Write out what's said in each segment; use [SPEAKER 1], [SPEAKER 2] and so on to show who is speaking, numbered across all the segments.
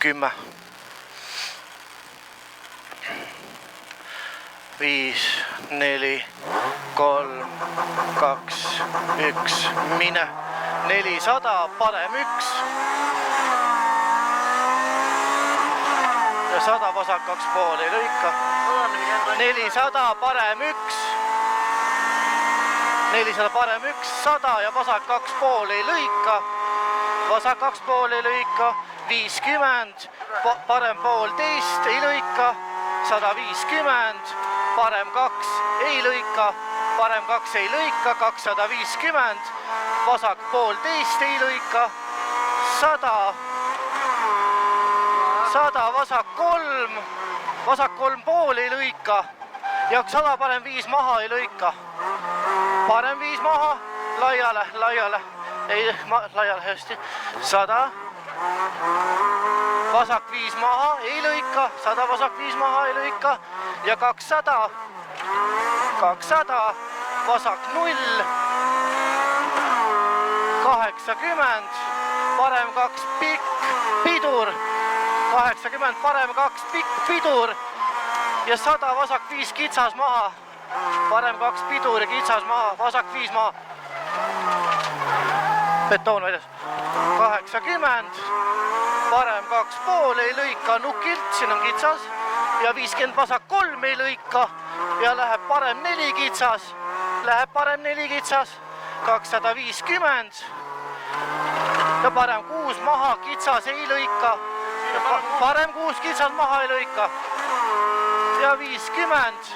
[SPEAKER 1] 10, 5, 4, 3, 2, 1, mine. 400, parem 1. Ja 100 vasak 2,5 ei lõika. 400, parem 1. 400, parem 1, 100 ja vasak 2,5 ei lõika. Vasak 2,5 ei lõika. 50, parem 1,5 ei lõika. 150, parem 2 ei lõika. Parem 2 ei lõika. 250, vasak 1,5 ei lõika. 100, 100, vasak 3, vasak 3,5 ei lõika. Ja 100 parem 5 maha ei lõika. Parem 5 maha, laiale, laiale. Ei, laiale hästi. 100, vasak 5 maha ei lõika. 100 vasak 5 maha ei lõika. Ja 200, 200, vasak 0. 80, parem 2 pikk, pidur. 80, parem 2 pikk, pidur. Ja 100, vasak 5 kitsas maha. Parem 2 pidur ja kitsas maha. Vasak 5 maha. Betoon väljas. 80, parem 2,5 ei lõika nukilt, siin on kitsas. Ja 50, vasak 3 ei lõika. Ja läheb parem 4 kitsas. Läheb parem 4 kitsas. 250. Ja parem 6 maha, kitsas ei lõika. Parem 6 kitsas maha ei lõika. Ja 50.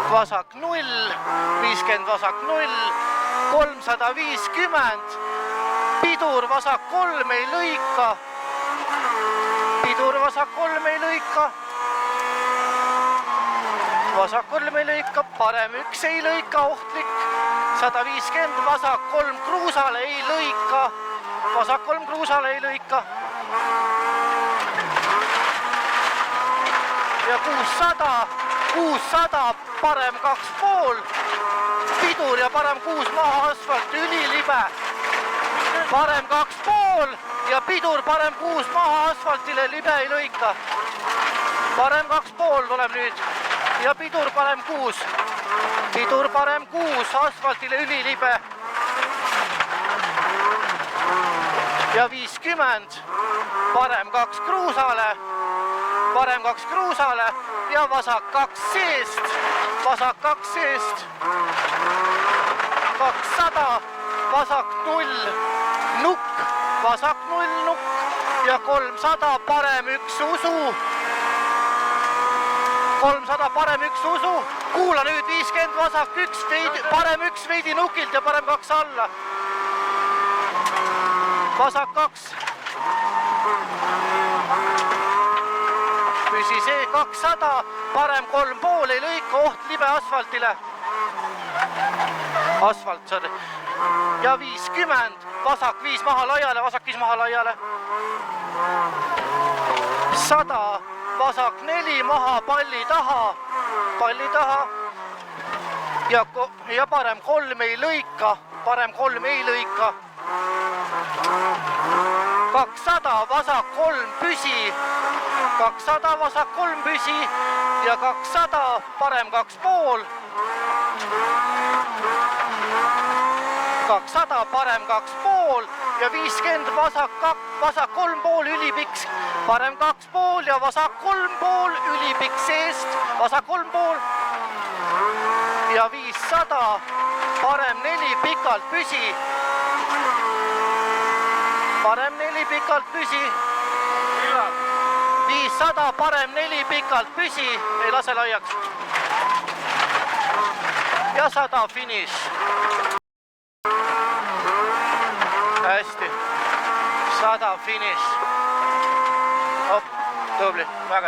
[SPEAKER 1] Vasak 0, 50 vasak 0, 350. Pidur vasak 3 ei lõika. Pidur vasak 3 ei lõika. Vasak 3 ei lõika, parem 1 ei lõika, ohtlik. 150, vasak 3 kruusale ei lõika. Vasak 3 kruusale ei lõika. Ja 600, 600, parem 2,5. Pidur ja parem 6 maha asfalt, ülilibe. Parem 2,5 ja pidur parem 6 maha asfaltile, libe ei lõika. Parem 2,5 tuleb nüüd. Ja pidur parem 6. Pidur parem 6, asfaltile ülilibe. Ja 50, parem 2 kruusale. Parem 2 kruusale ja vasak 2 seest. Vasak 2 seest. 200, vasak 0, nukk. Vasak 0, nukk. Ja 300, parem 1 usu. 300, parem 1 usu. Kuula nüüd 50, vasak 1, parem 1 veidi nukilt ja parem 2 alla. Vasak 2. Püsi see 200, parem 3,5 ei lõika, oht libe asfaltile. Asfalt, sorry. Ja 50, vasak 5 maha laiale, vasak 5 maha laiale. 100, vasak 4 maha palli taha. Palli taha. Ja parem 3 ei lõika, parem 3 ei lõika. 200, vasak 3 püsi. 200, vasak 3 püsi. Ja 200, parem 2,5. 200, parem 2,5 ja 50, vasak 3,5 ülipikk. Parem 2,5 ja vasak 3,5 ülipikk seest. Vasak 3,5. Ja 500, parem 4 pikalt püsi. Parem 4 pikalt püsi. 500, parem 4 pikalt püsi. Ei lase laiaks. Ja 100 finiš. Hästi. 100 finiš. Tubli, väga hästi.